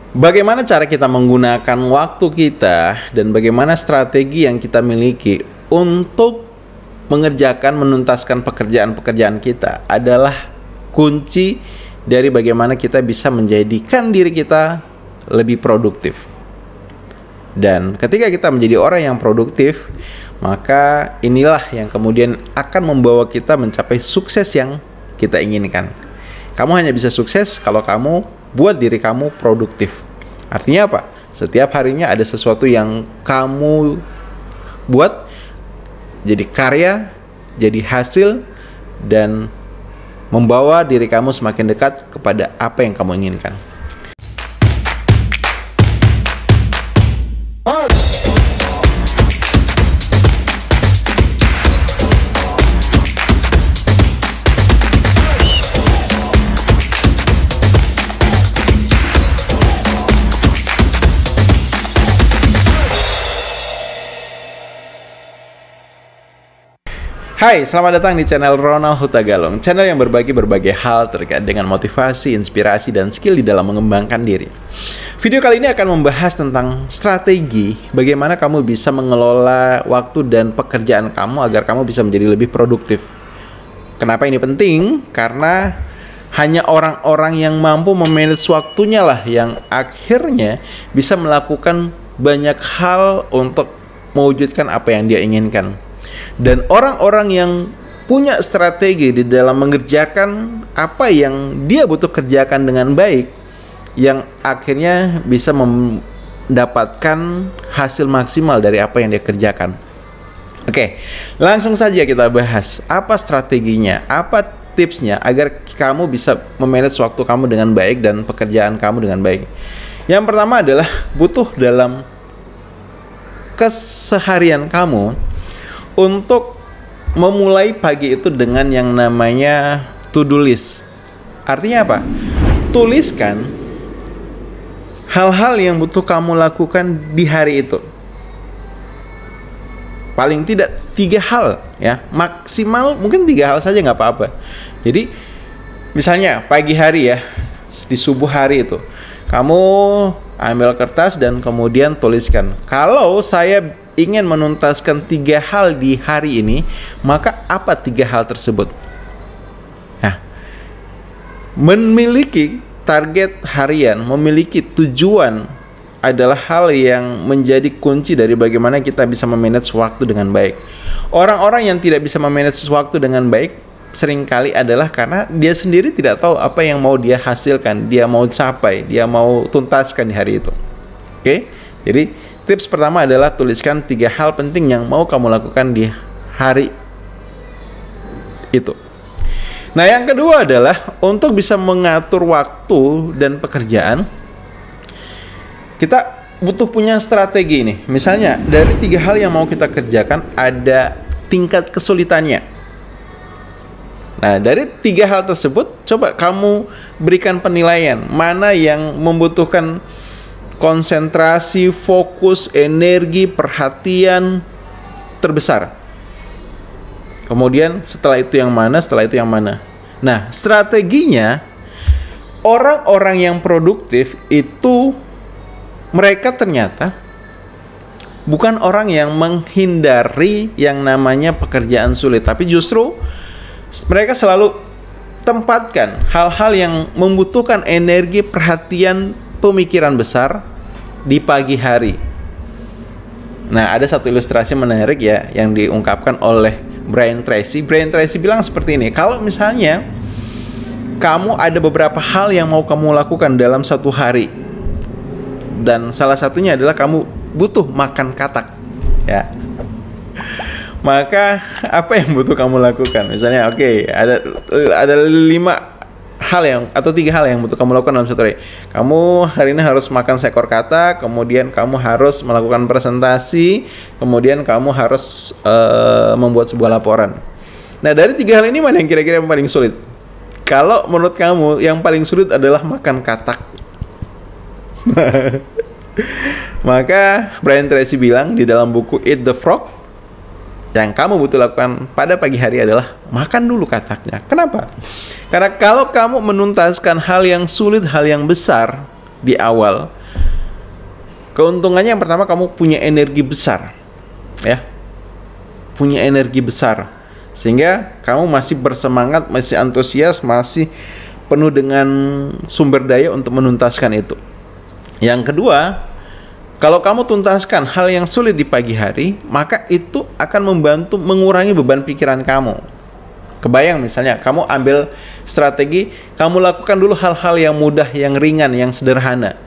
Bagaimana cara kita menggunakan waktu kita dan bagaimana strategi yang kita miliki untuk mengerjakan, menuntaskan pekerjaan-pekerjaan kita adalah kunci dari bagaimana kita bisa menjadikan diri kita lebih produktif. Dan ketika kita menjadi orang yang produktif, maka inilah yang kemudian akan membawa kita mencapai sukses yang kita inginkan. Kamu hanya bisa sukses kalau kamu buat diri kamu produktif. Artinya apa? Setiap harinya ada sesuatu yang kamu buat jadi karya, jadi hasil, dan membawa diri kamu semakin dekat kepada apa yang kamu inginkan. Hai, selamat datang di channel Ronald Hutagalung, channel yang berbagi berbagai hal terkait dengan motivasi, inspirasi, dan skill di dalam mengembangkan diri. Video kali ini akan membahas tentang strategi bagaimana kamu bisa mengelola waktu dan pekerjaan kamu agar kamu bisa menjadi lebih produktif. Kenapa ini penting? Karena hanya orang-orang yang mampu memanage waktunya lah yang akhirnya bisa melakukan banyak hal untuk mewujudkan apa yang dia inginkan. Dan orang-orang yang punya strategi di dalam mengerjakan apa yang dia butuh kerjakan dengan baik, yang akhirnya bisa mendapatkan hasil maksimal dari apa yang dia kerjakan. Oke, langsung saja kita bahas apa strateginya, apa tipsnya agar kamu bisa memanage waktu kamu dengan baik dan pekerjaan kamu dengan baik. Yang pertama adalah butuh dalam keseharian kamu untuk memulai pagi itu dengan yang namanya to-do list. Artinya apa? Tuliskan hal-hal yang butuh kamu lakukan di hari itu. Paling tidak 3 hal ya, maksimal mungkin 3 hal saja nggak apa-apa. Jadi misalnya pagi hari ya, di subuh hari itu kamu ambil kertas dan kemudian tuliskan, kalau saya ingin menuntaskan 3 hal di hari ini, maka apa 3 hal tersebut? Nah, memiliki target harian, memiliki tujuan adalah hal yang menjadi kunci dari bagaimana kita bisa memanage waktu dengan baik. Orang-orang yang tidak bisa memanage waktu dengan baik seringkali adalah karena dia sendiri tidak tahu apa yang mau dia hasilkan, dia mau capai, dia mau tuntaskan di hari itu. Oke? Jadi tips pertama adalah tuliskan 3 hal penting yang mau kamu lakukan di hari itu. Nah, yang kedua adalah untuk bisa mengatur waktu dan pekerjaan, kita butuh punya strategi nih. Misalnya, dari 3 hal yang mau kita kerjakan ada tingkat kesulitannya. Nah, dari 3 hal tersebut, coba kamu berikan penilaian mana yang membutuhkan konsentrasi, fokus, energi, perhatian terbesar. Kemudian setelah itu yang mana, setelah itu yang mana. Nah, strateginya orang-orang yang produktif itu mereka ternyata bukan orang yang menghindari yang namanya pekerjaan sulit, tapi justru mereka selalu tempatkan hal-hal yang membutuhkan energi, perhatian, pemikiran besar di pagi hari. Nah, ada satu ilustrasi menarik ya yang diungkapkan oleh Brian Tracy. Brian Tracy bilang seperti ini, kalau misalnya kamu ada beberapa hal yang mau kamu lakukan dalam satu hari, dan salah satunya adalah kamu butuh makan katak ya, maka apa yang butuh kamu lakukan? Misalnya ada 5 hal yang atau 3 hal yang butuh kamu lakukan dalam satu hari. Kamu hari ini harus makan seekor katak, kemudian kamu harus melakukan presentasi, kemudian kamu harus membuat sebuah laporan. Nah, dari 3 hal ini mana yang kira-kira yang paling sulit? Kalau menurut kamu yang paling sulit adalah makan katak, maka Brian Tracy bilang di dalam buku Eat the Frog, yang kamu butuh lakukan pada pagi hari adalah makan dulu kataknya. Kenapa? Karena kalau kamu menuntaskan hal yang sulit, hal yang besar di awal, Keuntungannya yang pertama, kamu punya energi besar, ya, punya energi besar, sehingga kamu masih bersemangat, masih antusias, masih penuh dengan sumber daya untuk menuntaskan itu. Yang kedua, kalau kamu tuntaskan hal yang sulit di pagi hari, maka itu akan membantu mengurangi beban pikiran kamu. Kebayang misalnya, kamu ambil strategi, kamu lakukan dulu hal-hal yang mudah, yang ringan, yang sederhana.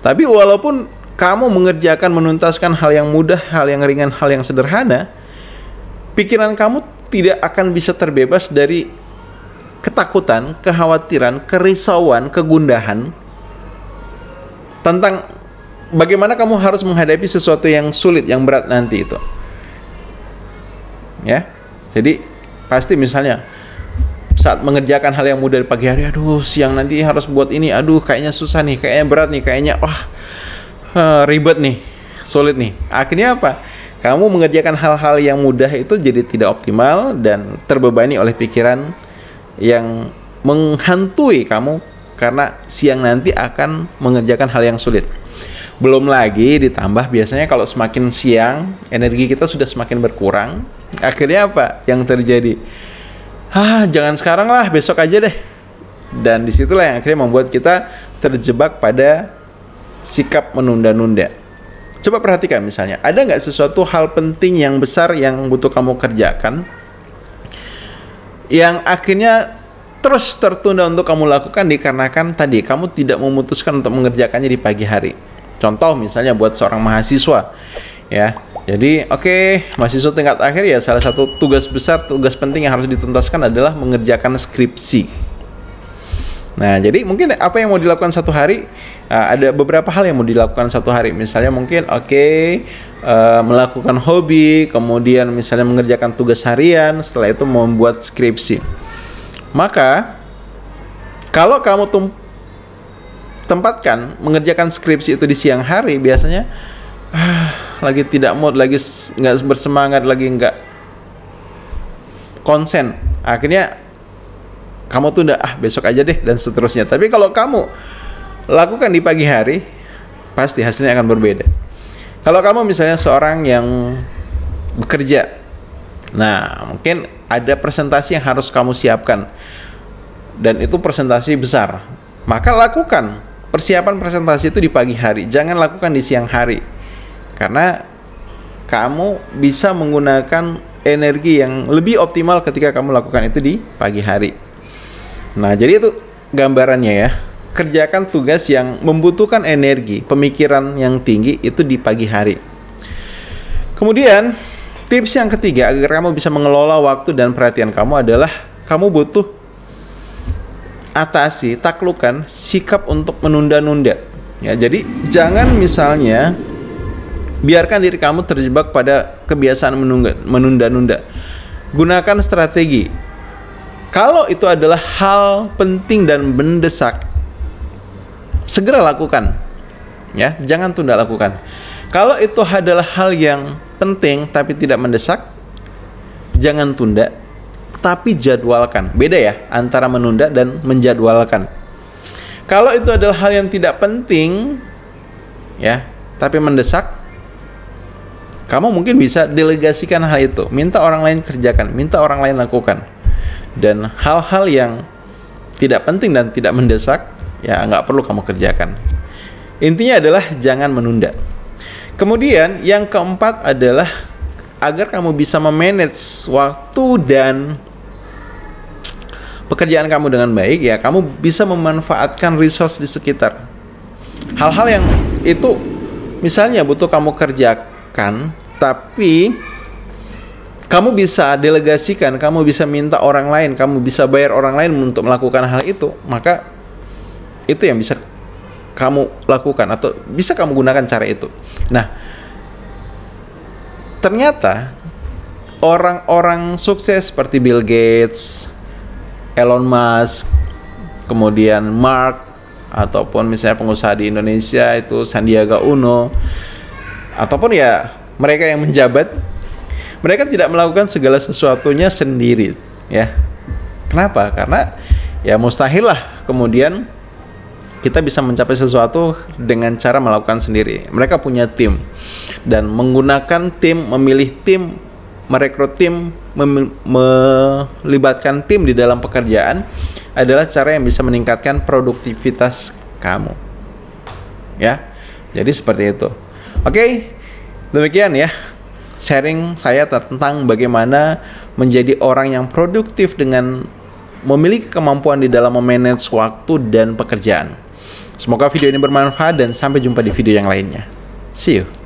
Tapi walaupun kamu mengerjakan, menuntaskan hal yang mudah, hal yang ringan, hal yang sederhana, pikiran kamu tidak akan bisa terbebas dari ketakutan, kekhawatiran, kerisauan, kegundahan tentang bagaimana kamu harus menghadapi sesuatu yang sulit, yang berat nanti itu. Ya, jadi pasti misalnya saat mengerjakan hal yang mudah di pagi hari, aduh siang nanti harus buat ini, aduh kayaknya susah nih, kayaknya berat nih, kayaknya ribet nih, sulit nih. Akhirnya apa? Kamu mengerjakan hal-hal yang mudah itu jadi tidak optimal dan terbebani oleh pikiran yang menghantui kamu, karena siang nanti akan mengerjakan hal yang sulit. Belum lagi ditambah biasanya kalau semakin siang, energi kita sudah semakin berkurang. Akhirnya apa yang terjadi? Jangan sekarang lah, besok aja deh. Dan disitulah yang akhirnya membuat kita terjebak pada sikap menunda-nunda. Coba perhatikan misalnya, ada nggak sesuatu hal penting yang besar yang butuh kamu kerjakan, yang akhirnya terus tertunda untuk kamu lakukan dikarenakan tadi kamu tidak memutuskan untuk mengerjakannya di pagi hari. Contoh misalnya buat seorang mahasiswa, ya. Jadi mahasiswa tingkat akhir, ya salah satu tugas besar, tugas penting yang harus dituntaskan adalah mengerjakan skripsi. Nah, jadi mungkin apa yang mau dilakukan satu hari, ada beberapa hal yang mau dilakukan satu hari. Misalnya mungkin melakukan hobi, kemudian misalnya mengerjakan tugas harian, setelah itu membuat skripsi. Maka kalau kamu tempatkan mengerjakan skripsi itu di siang hari, biasanya lagi tidak mood, lagi nggak bersemangat, lagi nggak konsen, akhirnya kamu tunda, besok aja deh, dan seterusnya. Tapi kalau kamu lakukan di pagi hari, pasti hasilnya akan berbeda. Kalau kamu misalnya seorang yang bekerja, nah mungkin ada presentasi yang harus kamu siapkan, dan itu presentasi besar, maka lakukan persiapan presentasi itu di pagi hari, jangan lakukan di siang hari, karena kamu bisa menggunakan energi yang lebih optimal ketika kamu lakukan itu di pagi hari. Nah, jadi itu gambarannya ya. Kerjakan tugas yang membutuhkan energi, pemikiran yang tinggi itu di pagi hari. Kemudian, tips yang ketiga agar kamu bisa mengelola waktu dan perhatian kamu adalah kamu butuh atasi, taklukan sikap untuk menunda-nunda. Ya, jadi jangan misalnya biarkan diri kamu terjebak pada kebiasaan menunda-nunda. Gunakan strategi. Kalau itu adalah hal penting dan mendesak, segera lakukan. Ya, jangan tunda, lakukan. Kalau itu adalah hal yang penting tapi tidak mendesak, jangan tunda, tapi jadwalkan. Beda ya antara menunda dan menjadwalkan. Kalau itu adalah hal yang tidak penting, ya, tapi mendesak, kamu mungkin bisa delegasikan hal itu, minta orang lain kerjakan, minta orang lain lakukan. Dan hal-hal yang tidak penting dan tidak mendesak, ya nggak perlu kamu kerjakan. Intinya adalah jangan menunda. Kemudian yang keempat adalah agar kamu bisa memanage waktu dan pekerjaan kamu dengan baik, ya kamu bisa memanfaatkan resource di sekitar. Hal-hal yang itu misalnya butuh kamu kerjakan, tapi kamu bisa delegasikan, kamu bisa minta orang lain, kamu bisa bayar orang lain untuk melakukan hal itu, maka itu yang bisa kamu lakukan atau bisa kamu gunakan cara itu. Nah, ternyata orang-orang sukses seperti Bill Gates, Elon Musk, kemudian Mark, ataupun misalnya pengusaha di Indonesia itu Sandiaga Uno, ataupun ya mereka yang menjabat, mereka tidak melakukan segala sesuatunya sendiri, ya. Kenapa? Karena ya mustahil lah kemudian kita bisa mencapai sesuatu dengan cara melakukan sendiri. Mereka punya tim, dan menggunakan tim, memilih tim, merekrut tim, melibatkan tim di dalam pekerjaan adalah cara yang bisa meningkatkan produktivitas kamu. Ya, jadi seperti itu. Oke, demikian ya sharing saya tentang bagaimana menjadi orang yang produktif dengan memiliki kemampuan di dalam memanage waktu dan pekerjaan. Semoga video ini bermanfaat dan sampai jumpa di video yang lainnya. See you.